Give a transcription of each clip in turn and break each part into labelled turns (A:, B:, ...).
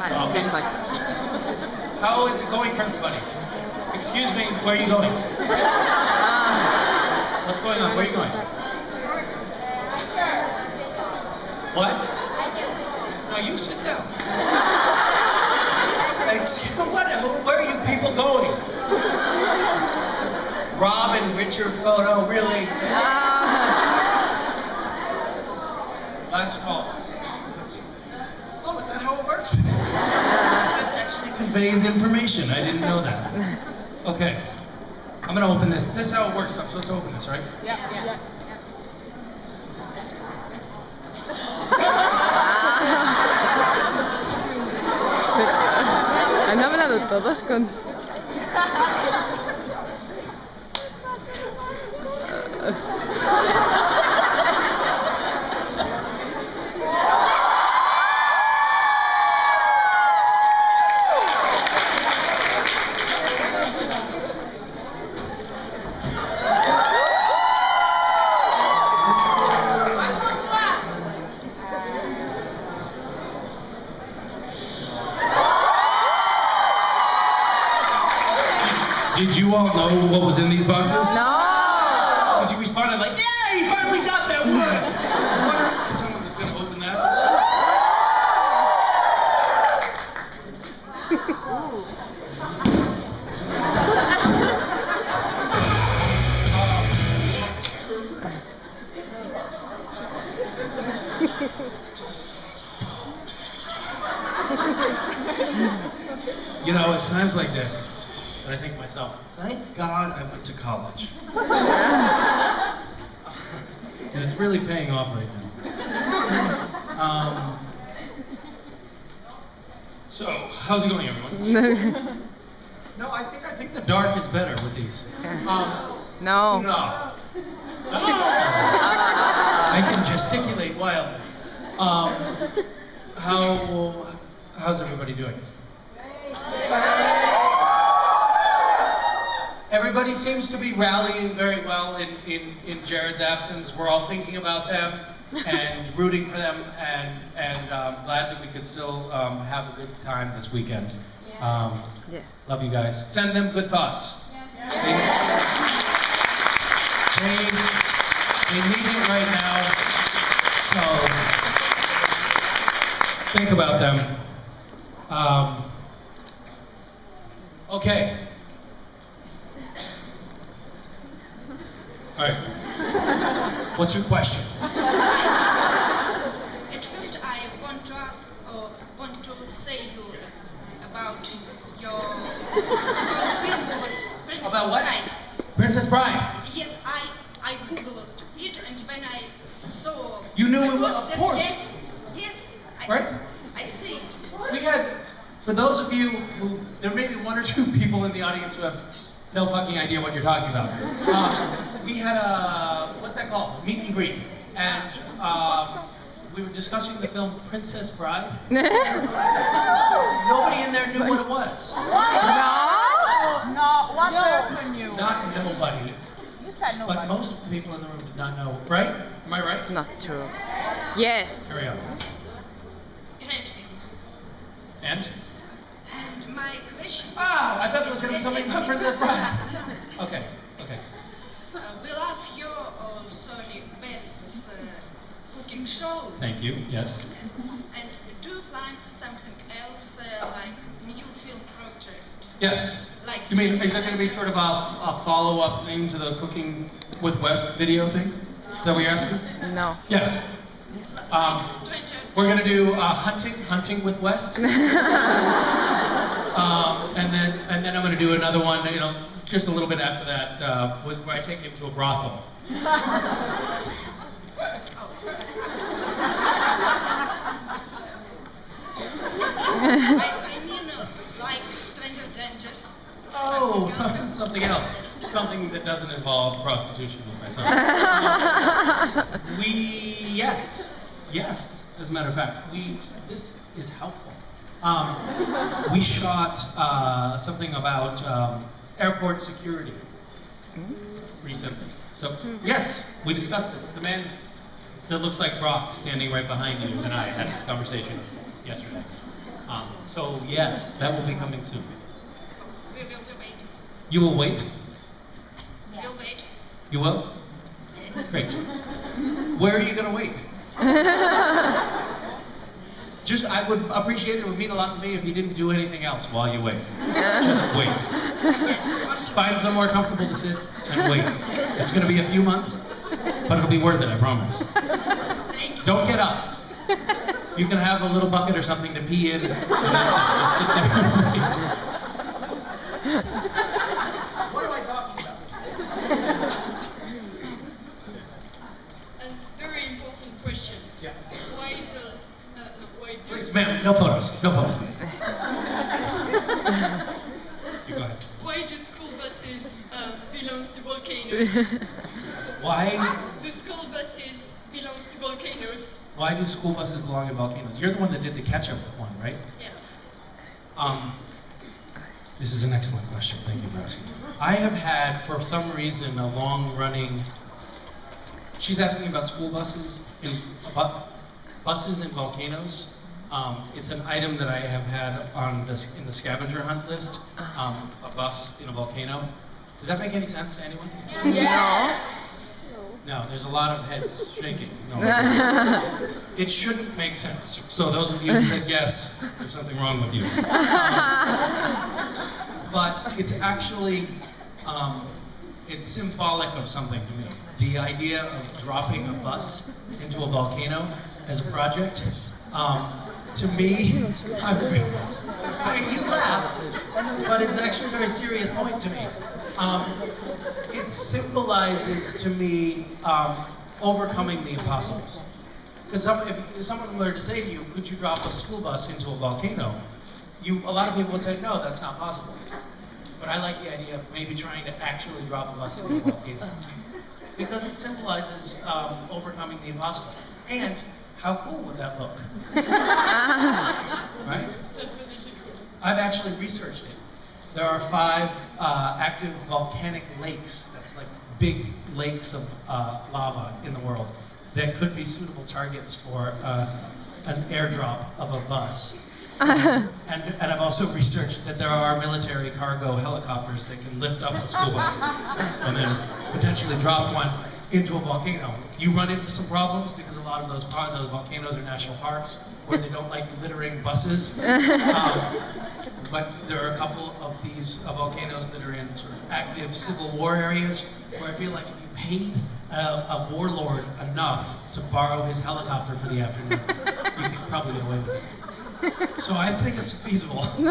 A: Vale, ya estoy.
B: How is it going for everybody? Excuse me, where are you going? What's going on? Where are you going? What? No, you sit down. Excuse me, where are you people going? Rob and Richard photo, really? Last call. Oh, is that how it works? This actually conveys information. I didn't know that. Okay. I'm gonna open this. This is how it works. I'm supposed to open this, right?
C: Yeah.
A: ¿Han hablado todos con...?
B: Did you all know what was in these boxes?
A: No!
B: Because you responded like, yeah, you finally got that one! I was wondering if someone was going to open that. You know, it's times like this that I think to myself, thank God I went to college. Because it's really paying off right now. So, how's it going, everyone? No, I think the dark is better with these.
A: No.
B: No. I can gesticulate wildly. How's everybody doing? Everybody seems to be rallying very well in Jared's absence. We're all thinking about them and rooting for them, and glad that we could still have a good time this weekend. Love you guys. Send them good thoughts. They need it right now, so think about them. Okay. All right. What's your question?
C: At first, I want to ask, or want to say you about your film Princess
B: About what?
C: Bride.
B: Princess Bride.
C: Yes, I googled it, and when I saw
B: You knew
C: the
B: it was,
C: poster,
B: of course.
C: Yes.
B: Right?
C: I see it.
B: We had, for those of you who, there may be one or two people in the audience who have no fucking idea what you're talking about. We had a, what's that called? Meet and greet. And we were discussing the film Princess Bride. Nobody in there knew what it was.
D: No, one person knew.
B: Not nobody.
D: You said nobody.
B: But most of the people in the room did not know, right? Am I right?
A: It's not true. Yes.
B: Carry on. And?
C: And my question.
B: Ah, I thought there was going to be something about Princess Bride. Okay.
C: We love your sorry best cooking show.
B: Thank you. Yes.
C: And do you plan something else like new film project?
B: Yes.
C: Like
B: You mean, is that going to be sort of a follow-up thing to the Cooking with West video thing? Is that what you're asking?
A: No.
B: Yes. We're going to do hunting with West. And then I'm going to do another one, you know, just a little bit after that, where I take him to a brothel.
C: I mean, like Stranger Danger.
B: Oh, something else. Something that doesn't involve prostitution with my son. Yes. As a matter of fact, this is helpful. We shot something about airport security recently. So, yes, we discussed this. The man that looks like Brock standing right behind you and I had this conversation yesterday. So yes, that will be coming soon.
C: We will wait.
B: You will wait?
C: We'll wait.
B: You will?
C: Yes.
B: Great. Where are you going to wait? Just, I would appreciate it. It would mean a lot to me if you didn't do anything else while you wait. Just wait.
C: Yes.
B: Find somewhere comfortable to sit and wait. It's going to be a few months, but it'll be worth it, I promise.
C: Thank you.
B: Don't get up. You can have a little bucket or something to pee in, and that's it. Just sit there and wait. What am I talking about?
E: A very important question.
B: Yes.
E: Why does
B: Please, ma'am, no photos. No photos, ma'am. You go ahead.
E: why do school buses belongs to volcanoes?
B: Why?
E: The school buses belongs to volcanoes.
B: Why do school buses belong in volcanoes? You're the one that did the ketchup one, right?
E: Yeah.
B: This is an excellent question. Thank you for asking. I have had, for some reason, a long-running. She's asking about school buses buses in volcanoes. It's an item that I have had on in the scavenger hunt list. A bus in a volcano. Does that make any sense to anyone?
A: No.
B: No, there's a lot of heads shaking. No. It shouldn't make sense. So those of you who said yes, there's something wrong with you. But it's actually, it's symbolic of something to me. The idea of dropping a bus into a volcano as a project, to me, you laugh, but it's actually a very serious point to me. It symbolizes to me overcoming the impossible. Because if someone were to say to you, could you drop a school bus into a volcano? A lot of people would say, no, that's not possible. But I like the idea of maybe trying to actually drop a bus into a volcano. Because it symbolizes overcoming the impossible. And how cool would that look? Right? I've actually researched it. There are 5 active volcanic lakes, that's like big lakes of lava in the world, that could be suitable targets for an airdrop of a bus. And I've also researched that there are military cargo helicopters that can lift up a school bus and then potentially drop one into a volcano. You run into some problems because a lot of those volcanoes are national parks where they don't like littering buses. But there are a couple of these volcanoes that are in sort of active civil war areas where I feel like if you paid a warlord enough to borrow his helicopter for the afternoon, you could probably get away with it. So I think it's feasible. And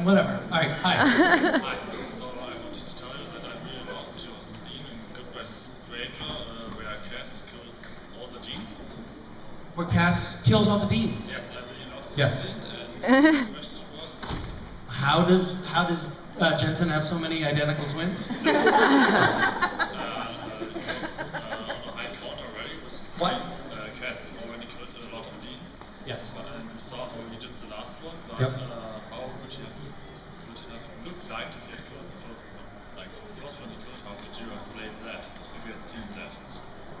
B: whatever. All right, hi.
F: Hi. So I wanted to tell you that I really love to see in Goodbye Stranger where Cass kills all the deans.
B: Where Cass kills all the deans.
F: Yes, I really love that
B: Yes.
F: scene. And the question was,
B: How does Jensen have so many identical twins?
F: because on a high count already was
B: What?
F: Cass already killed a lot of deans.
B: Yes.
F: But we saw when we did the last one, but
B: Yep.
F: how would it have looked like if you had killed the first one? Like the first one you killed, how would you have played that if you had seen that?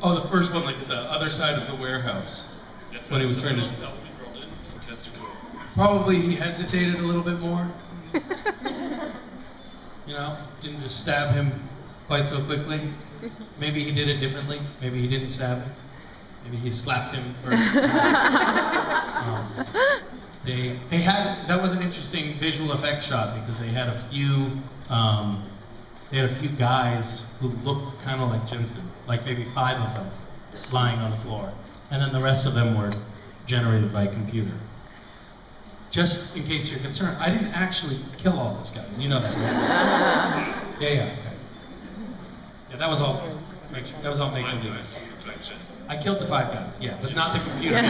B: Oh, the first one, like at the other side of the warehouse.
F: That's
B: When he was
F: the
B: trying to-
F: first element brought in for Cass to kill.
B: Probably he hesitated a little bit more. You know, didn't just stab him quite so quickly. Maybe he did it differently. Maybe he didn't stab him. Maybe he slapped him first. They had, that was an interesting visual effect shot because they had a few guys who looked kind of like Jensen, like maybe 5 of them lying on the floor, and then the rest of them were generated by computer. Just in case you're concerned, I didn't actually kill all those guys. You know that, right? Yeah. Okay. Yeah, that was all. That was all make believe. I killed the 5 guys, yeah, but not the computer.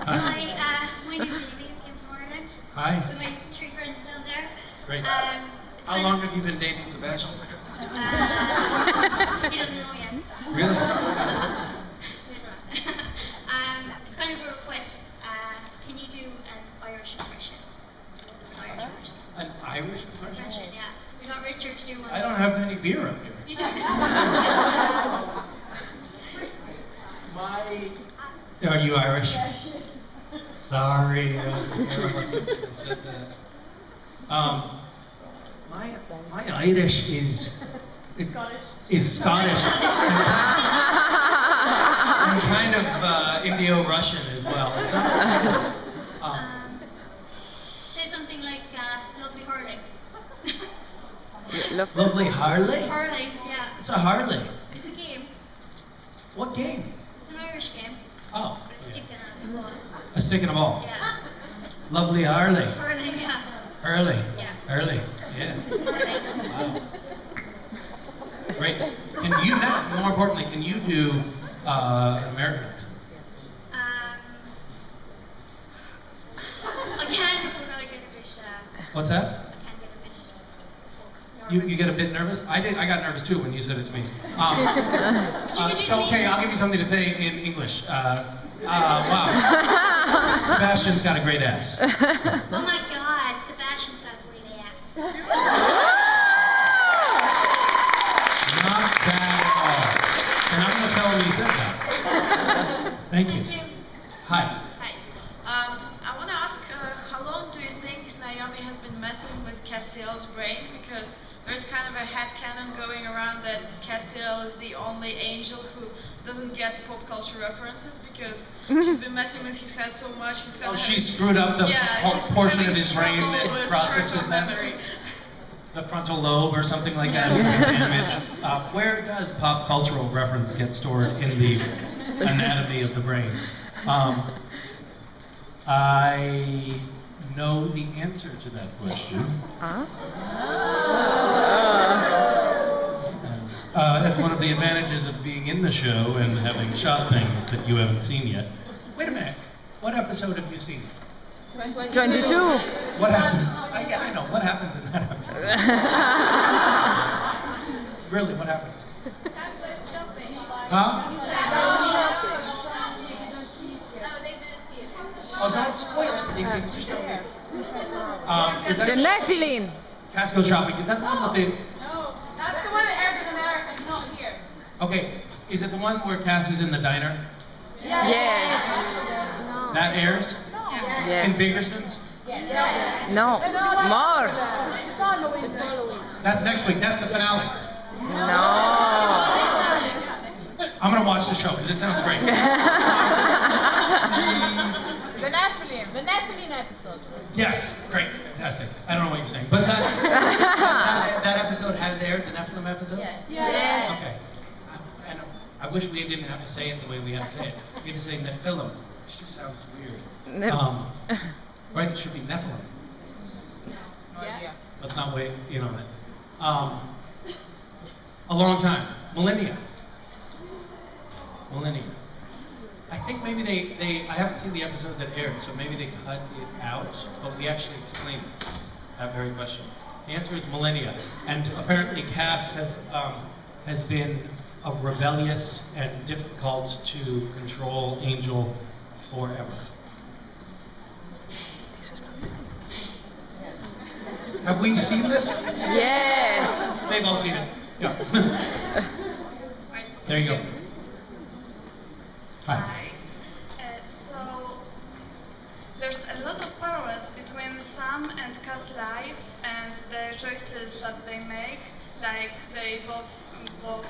G: Hi, my name is Amy. I'm from Ireland.
B: Hi.
G: With my 3 friends down there.
B: Great.
G: It's
B: How long have you been dating Sebastian?
G: He doesn't know yet.
B: Really?
G: It's kind of a request. Can you do an Irish impression?
B: An Irish impression?
G: Impression, yeah. We got Richard to do one.
B: I don't have any beer up here.
G: You do.
B: Are you Irish? Sorry, I was terrible when I said that. My Irish is Scottish. And kind of Indo-Russian as well. It's not,
G: Say something like lovely Harley.
B: lovely Harley?
G: Harley, yeah.
B: It's a Harley.
G: It's a game.
B: What game?
G: It's an Irish game.
B: Oh.
G: With a stick and a ball.
B: A stick and a ball.
G: Yeah.
B: Lovely Harley.
G: Harley, yeah.
B: Early.
G: Yeah.
B: Early. Yeah.
G: Harley.
B: Wow. Great. Can you now, more importantly, can you do an American accent?
G: I can, but I get a bit.
B: What's that?
G: I can get a bit.
B: You get a bit nervous? I got nervous too when you said it to me.
G: do
B: Okay, I'll give you something to say in English. Wow. Sebastian's got a great ass.
G: Oh my God, Sebastian's got a great ass.
B: Not bad at all. And I'm going to tell him you said that. Thank you.
G: Thank you.
B: Hi.
H: Hi. I want to ask, how long do you think Naomi has been messing with Castiel's brain? Because there's kind of a headcanon going around that Castiel is the only angel who doesn't get pop culture references because she's been messing with his head so much. He's
B: Oh, she screwed up the portion of his brain that processes
H: memory.
B: The frontal lobe or something like that is damaged. Where does pop cultural reference get stored in the anatomy of the brain? I know the answer to that question. That's one of the advantages of being in the show and having shot things that you haven't seen yet. Wait a minute. What episode have you seen?
A: 22.
B: What happened? Yeah, I know. What happens in that episode? Really, what happens? Huh? Oh, don't spoil it for these people. Just tell me. Is that
A: The Nephilim.
B: Cass goes shopping. Is that the one with the...
D: No, that's the one that aired in America, it's not here.
B: Okay. Is it the one where Cass is in the diner?
A: Yes.
B: That airs?
A: Yes.
B: In Biggerson's?
A: No. More.
B: That's next week. That's the finale.
A: No.
B: I'm going to watch the show because it sounds great.
D: The Nephilim episode.
B: Yes, great, fantastic. I don't know what you're saying, but that episode has aired, the Nephilim episode?
A: Yes.
B: Okay. And I wish we didn't have to say it the way we have to say it. We have to say Nephilim, which just sounds weird. Right, it should be Nephilim.
D: No idea.
B: Let's not wait in on it. A long time, millennia. I think maybe I haven't seen the episode that aired, so maybe they cut it out, but we actually explained that very question. The answer is millennia, and apparently Cass has been a rebellious and difficult to control angel forever. Have we seen this?
A: Yes.
B: They've all seen it. Yeah. There you go. Hi.
E: So there's a lot of parallels between Sam and Cass' life and the choices that they make. Like they both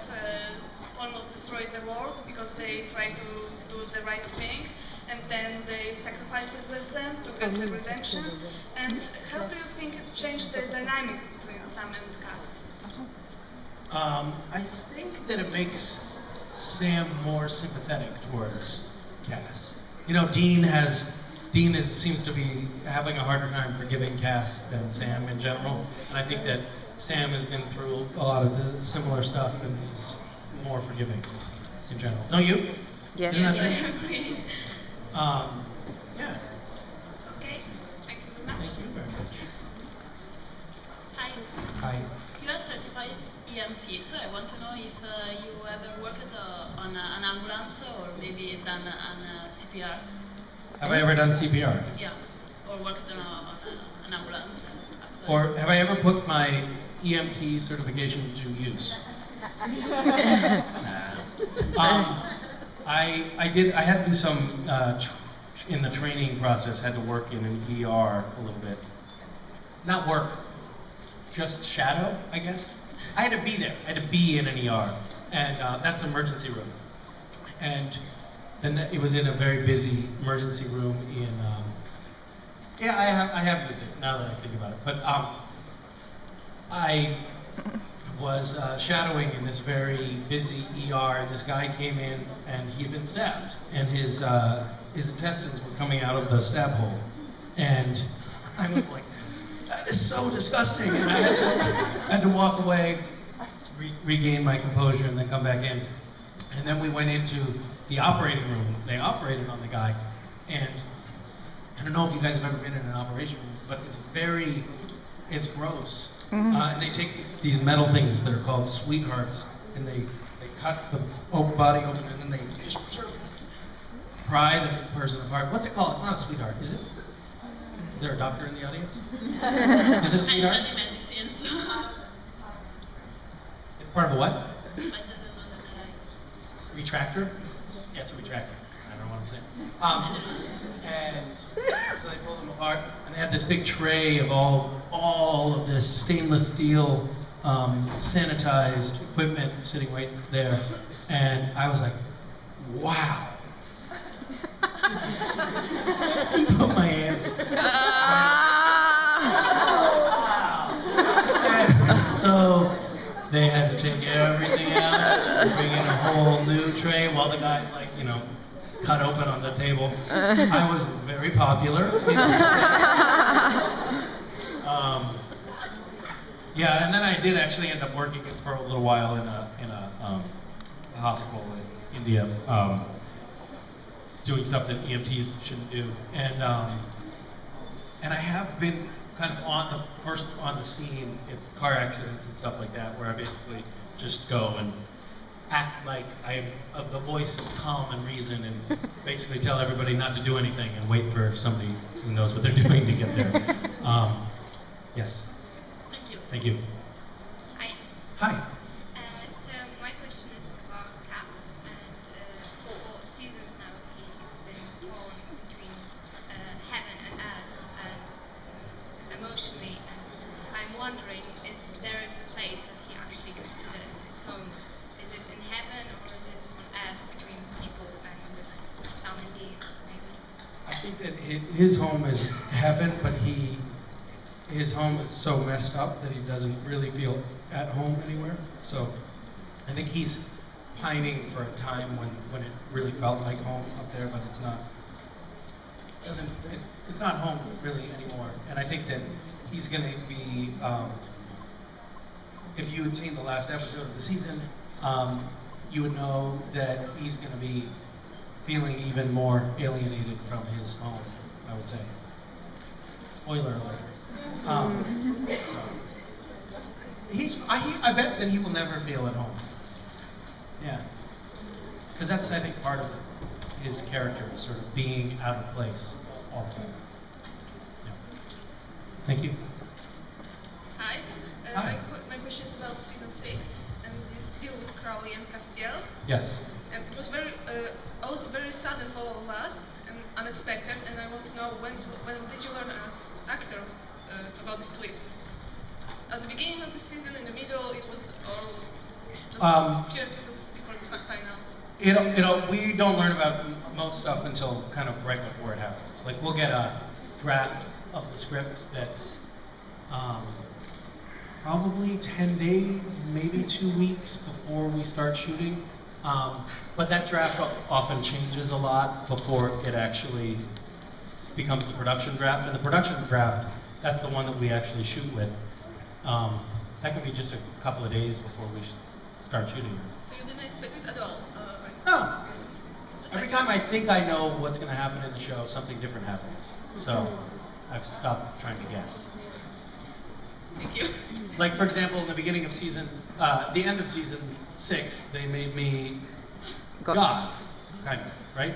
E: almost destroy the world because they try to do the right thing, and then they sacrifice themselves to get the redemption. And how do you think it changed the dynamics between Sam and Cass?
B: I think that it makes Sam more sympathetic towards Cass. You know, Dean seems to be having a harder time forgiving Cass than Sam in general, and I think that Sam has been through a lot of the similar stuff and is more forgiving in general. Don't you?
A: Yes.
B: Isn't that true? Yeah.
E: Okay, thank you very much.
B: Thank you very much.
I: Hi,
B: Hi.
I: you are certified EMT, so I want to know if you ever worked on an ambulance or maybe done an CPR.
B: Have I ever done CPR?
I: Yeah, or worked on an ambulance.
B: Or have I ever put my EMT certification to use? Nah. I had to do some, in the training process, had to work in an ER a little bit. Not work, just shadow, I guess. I had to be there, I had to be in an ER, and that's an emergency room. And then it was in a very busy emergency room in, yeah, I have used it now that I think about it. But I was shadowing in this very busy ER, and this guy came in and he had been stabbed, and his intestines were coming out of the stab hole. And I was like, that is so disgusting. And I had to walk away, regain my composure, and then come back in. And then we went into the operating room. They operated on the guy, and I don't know if you guys have ever been in an operation room, but it's gross. And they take these metal things that are called sweethearts, and they cut the body open, and then they just sort of pry the person apart. What's it called? It's not a sweetheart, is it? Is there a doctor in the audience? Is it a sweetheart?
I: I study medicine, so
B: It's part of a what?
I: I don't know that
B: Retractor? Yeah, it's a retractor. I don't know what I'm saying. And so they pulled them apart, and they had this big tray of all of this stainless steel sanitized equipment sitting right there, and I was like, wow. Put my hands. And so they had to take everything out, bring in a whole new tray while the guy's like, you know, cut open on the table. I was very popular. Yeah, and then I did actually end up working for a little while in a hospital in India, doing stuff that EMTs shouldn't do, and I have been kind of on the scene in car accidents and stuff like that, where I basically just go and act like I am the voice of calm and reason, and basically tell everybody not to do anything and wait for somebody who knows what they're doing to get there. Yes.
I: Thank you.
B: Thank you.
G: Hi.
B: Hi.
G: So my question is about Cass, and for seasons now he's been torn between heaven and earth, and emotionally, and I'm wondering if there is a place that he actually considers his home. Is it in heaven, or is it on earth between people and with some indeed, maybe?
B: I think that his home is heaven, but his home is so messed up that he doesn't really feel at home anywhere. So I think he's pining for a time when it really felt like home up there, but it's not. It's not home really anymore. And I think that he's going to be. If you had seen the last episode of the season, you would know that he's going to be feeling even more alienated from his home, I would say. Spoiler alert. So I bet that he will never feel at home. Yeah. Because that's, I think, part of his character, is sort of being out of place all the time. Yeah. Thank you.
E: Hi.
B: Hi.
E: My question is about season 6, and this deal with Crowley and Castiel.
B: Yes.
E: And it was very sudden for all of us and unexpected. And I want to know when did you learn as actor about this twist? At the beginning of the season, in the middle, it was all just a few episodes before the final.
B: We don't learn about most stuff until kind of right before it happens. Like, we'll get a draft of the script that's probably 10 days, maybe 2 weeks before we start shooting. But that draft often changes a lot before it actually becomes the production draft. And the production draft, that's the one that we actually shoot with. That can be just a couple of days before we start shooting.
E: So you didn't expect it at all, right?
B: No. Every time I think I know what's going to happen in the show, something different happens. So I've stopped trying to guess.
E: Thank you.
B: Like, for example, in the beginning of the end of season 6, they made me God, kind of, right?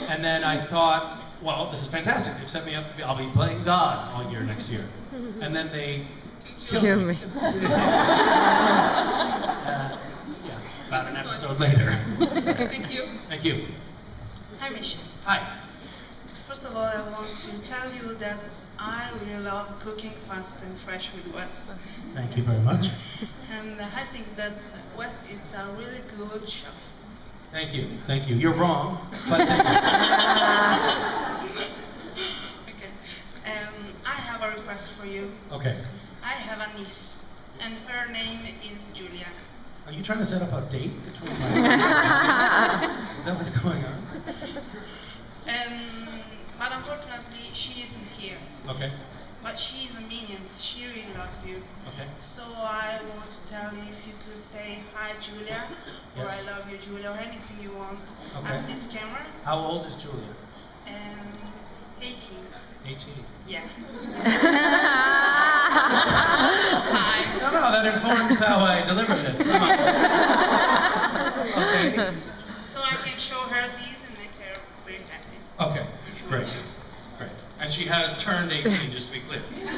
B: And then I thought, well, this is fantastic. They've set me up. I'll be playing God all year next year. And then they killed me.
A: Yeah.
B: about an episode later.
H: Thank you.
B: Thank you.
H: Hi, Misha.
B: Hi.
H: First of all, I want to tell you that I really love cooking fast and fresh with Wes.
B: Thank you very much.
H: And I think that Wes is a really good chef.
B: Thank you. Thank you. You're wrong, but thank you.
H: Okay. I have a request for you.
B: Okay.
H: I have a niece, and her name is Julia.
B: Are you trying to set up a date between my son? Is that what's going on?
H: But unfortunately, she isn't here.
B: Okay.
H: But she's a minion, so she really loves you.
B: Okay.
H: So I want to tell you if you could say hi, Julia, or
B: Yes.
H: I love you, Julia, or anything you want.
B: Okay.
H: At this camera.
B: How old is Julia?
H: 18.
B: 18.
H: Yeah.
B: No, that informs how I deliver this. Come on. Okay.
H: So I can show her these and make her very happy.
B: Okay. Great. Great. And she has turned 18, just to be clear.
H: Yeah.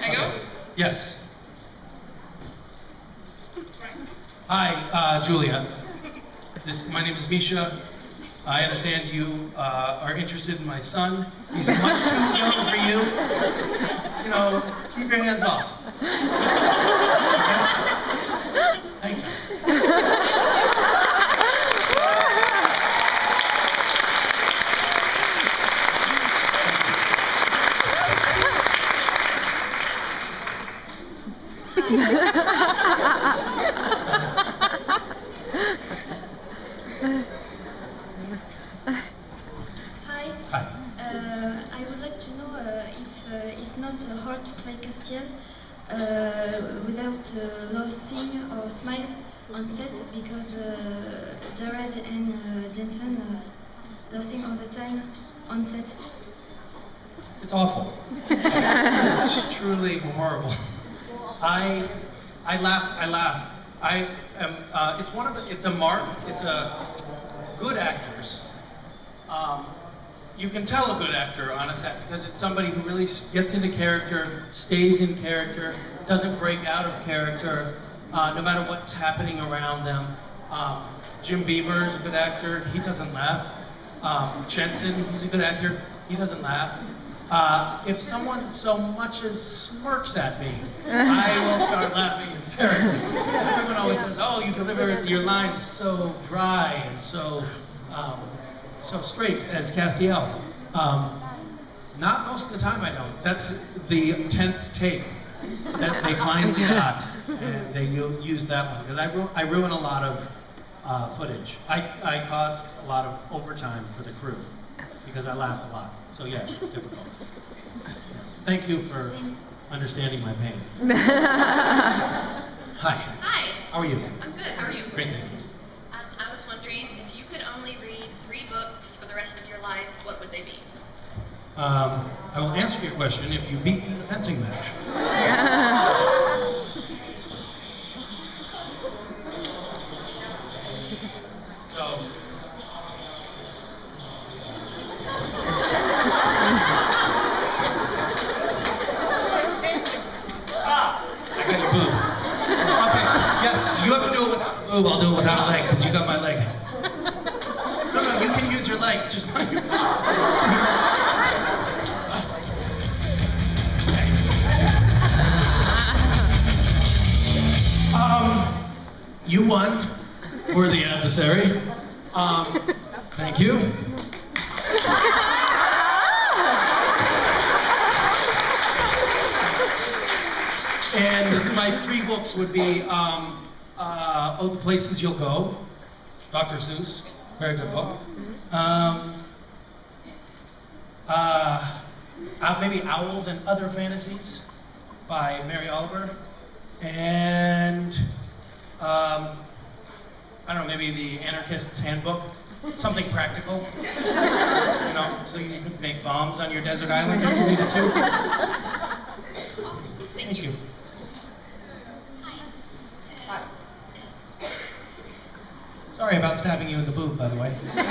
H: I go?
B: Okay. Yes. Hi, Julia. My name is Misha. I understand you are interested in my son. He's much too young for you. You know, keep your hands off. Okay? Thank you.
G: Hi.
B: Hi.
G: I would like to know if it's not hard to play Castiel without laughing or smile on set because Jared and Jensen laughing all the time on set.
B: It's awful. It's truly horrible. I laugh. I am. It's a mark. It's a good actors. You can tell a good actor on a set because it's somebody who really gets into character, stays in character, doesn't break out of character, no matter what's happening around them. Jim Beaver is a good actor. He doesn't laugh. Jensen, he's a good actor. He doesn't laugh. If someone so much as smirks at me, I will start laughing hysterically. Everyone always says, "Oh, you deliver your lines so dry and so straight as Castiel." Not most of the time I don't. That's the 10th take that they finally got, and they used that one because I ruin a lot of footage. I cost a lot of overtime for the crew because I laugh a lot. So yes, it's difficult. Thank you for understanding my pain. Hi.
J: Hi.
B: How are you?
J: I'm good. How are you?
B: Great, thank you.
J: I was wondering if you could only read 3 books for the rest of your life, what would they be?
B: I will answer your question if you beat me in a fencing match. So. I got your boob. Okay, yes, you have to do it without the boob, I'll do it without a leg, because you got my leg. No, you can use your legs, just not your boobs. You won, worthy adversary. Thank you. And my 3 books would be Oh, the Places You'll Go, Dr. Seuss, very good book. Maybe Owls and Other Fantasies by Mary Oliver. And I don't know, maybe The Anarchist's Handbook, something practical. You know, so you could make bombs on your desert island if you needed to. Thank you. Sorry about stabbing you in the boob, by the way. Hi.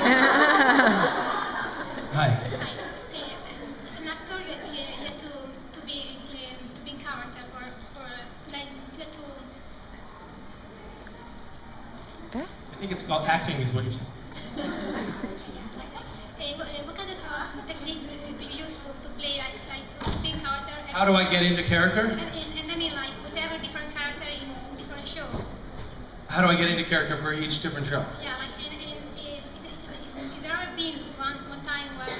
G: Hi. As an actor, you have to be in character for like to
B: think it's called acting, is what you're saying.
G: What kind of technique do you use to play like to pick character?
B: How do I get into character?
G: And I mean like whatever different character in different shows.
B: How do I get into character for each different show?
G: Yeah, like is there ever been one time where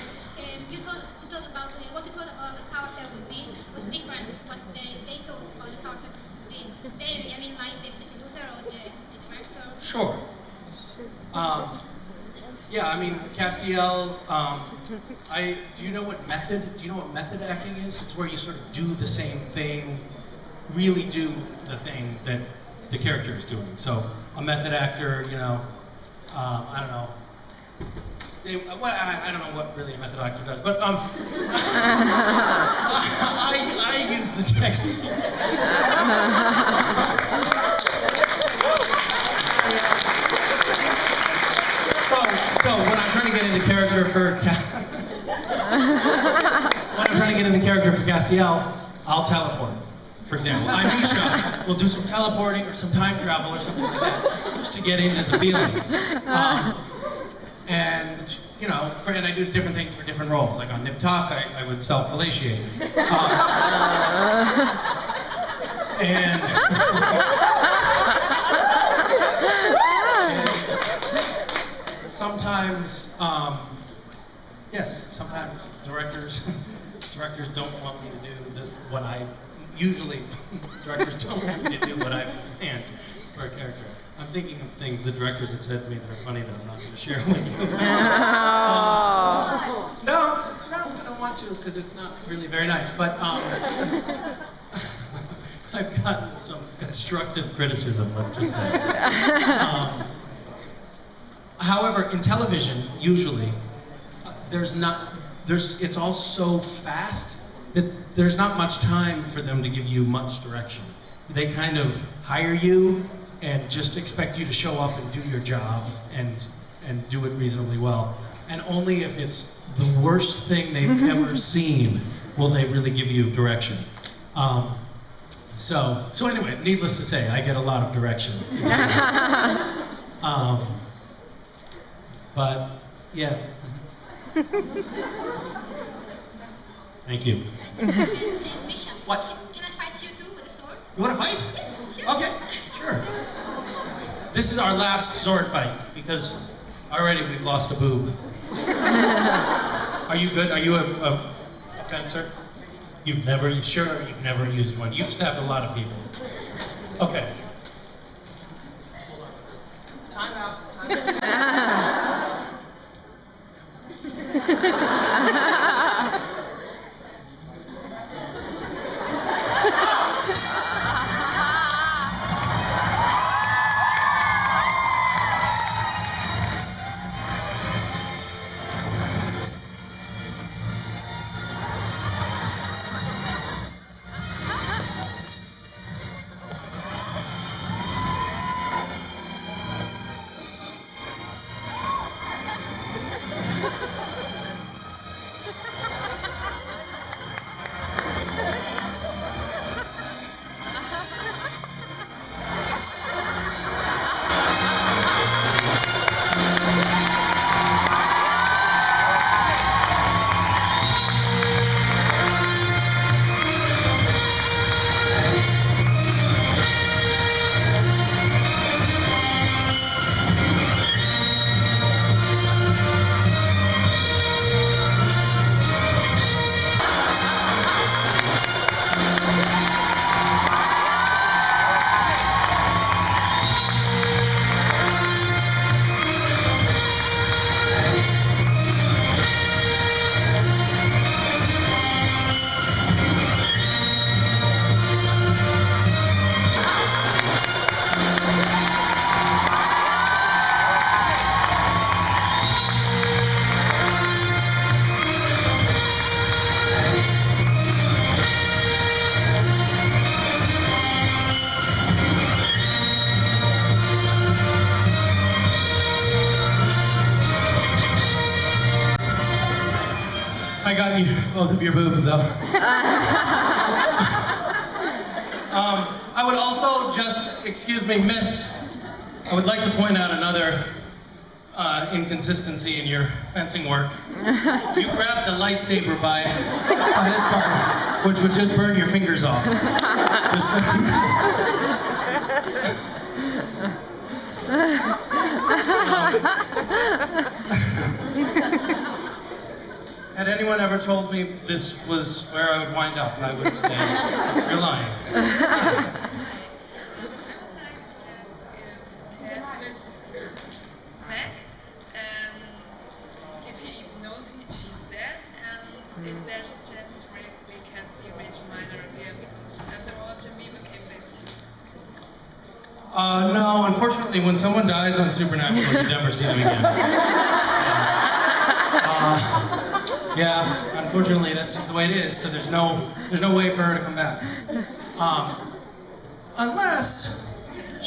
G: you thought about what you thought about the character would be was different what they thought about the character would be? They, I mean like the producer or the director?
B: Sure. Yeah, I mean, Castiel, do you know what method acting is? It's where you sort of do the same thing, really do the thing that the character is doing. So a method actor, you know, I don't know. I don't know what really a method actor does, but I use the technique. So when I'm trying to get into character for Castiel, I'll teleport. For example, I'm Misha. We'll do some teleporting or some time travel or something like that, just to get into the feeling. And you know, and I do different things for different roles. Like on Nip Talk, I would self-fellatiate. And sometimes, yes, sometimes directors don't want me to do what I usually directors don't want me to do what I've planned for a character. I'm thinking of things the directors have said to me that are funny that I'm not going to share with you. No, I don't want to because it's not really very nice. But I've gotten some constructive criticism, let's just say. However, in television, usually, it's all so fast that there's not much time for them to give you much direction. They kind of hire you and just expect you to show up and do your job and do it reasonably well. And only if it's the worst thing they've ever seen will they really give you direction. So anyway, needless to say, I get a lot of direction. But yeah. Thank you.
G: Misha,
B: What?
G: can I fight you too with a sword?
B: You want to fight?
G: Yes, sure.
B: Okay, sure. This is our last sword fight because already we've lost a boob. Are you good? Are you a fencer? You've never used one. You've stabbed a lot of people. Okay. Time out. I got you both of your boobs, though. I would also just, excuse me, miss, I would like to point out another inconsistency in your fencing work. You grabbed the lightsaber by this part, which would just burn your fingers off. Just Had anyone ever told me this was where I would wind up, I would say, you're lying.
E: Back, if he knows she's dead, and if there's a chance where we can see Rachel Miner again, because after all, Jemima came back too.
B: No, unfortunately, when someone dies on Supernatural, you never see them again. Yeah, unfortunately, that's just the way it is. So there's no way for her to come back, unless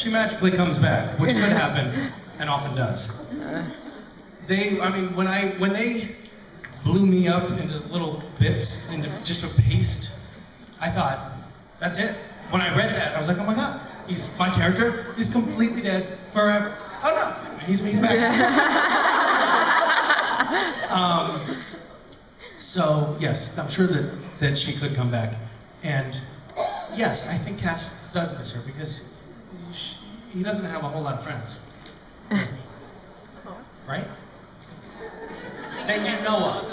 B: she magically comes back, which could happen and often does. When they blew me up into little bits, into just a paste, I thought, that's it. When I read that, I was like, oh my God, my character is completely dead forever. Oh no, he's back. So yes, I'm sure that she could come back. And yes, I think Cass does miss her because he doesn't have a whole lot of friends. Right? That you know of.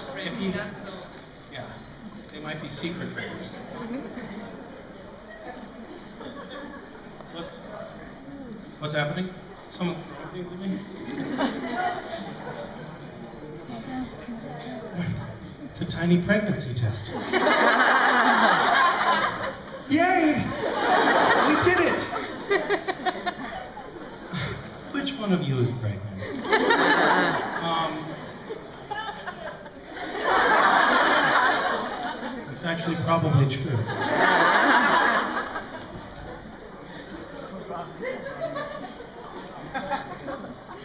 B: Yeah, they might be secret friends. What's happening? Someone's throwing things at me? It's a tiny pregnancy test. Yay! We did it! Which one of you is pregnant? It's actually probably true.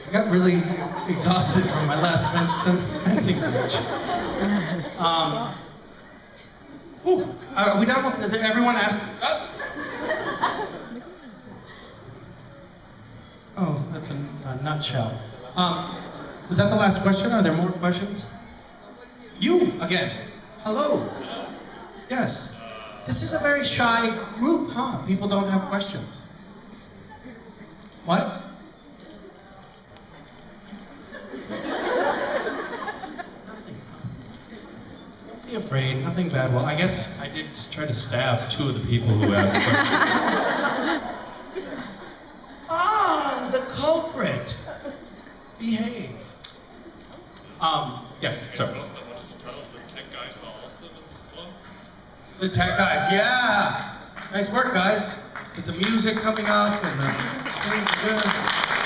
B: I got really exhausted from my last fencing match. Are we done with everyone asked? Oh, that's a nutshell. Was that the last question? Are there more questions? You again. Hello. Yes. This is a very shy group, huh? People don't have questions. What? Nothing. Don't be afraid. Nothing bad. Well, I guess I did try to stab two of the people who asked questions. Ah, the culprit. Behave. Yes, sir.
F: I wanted to tell the tech guys are awesome in this one.
B: The tech guys, yeah. Nice work, guys. With the music coming up and the things good.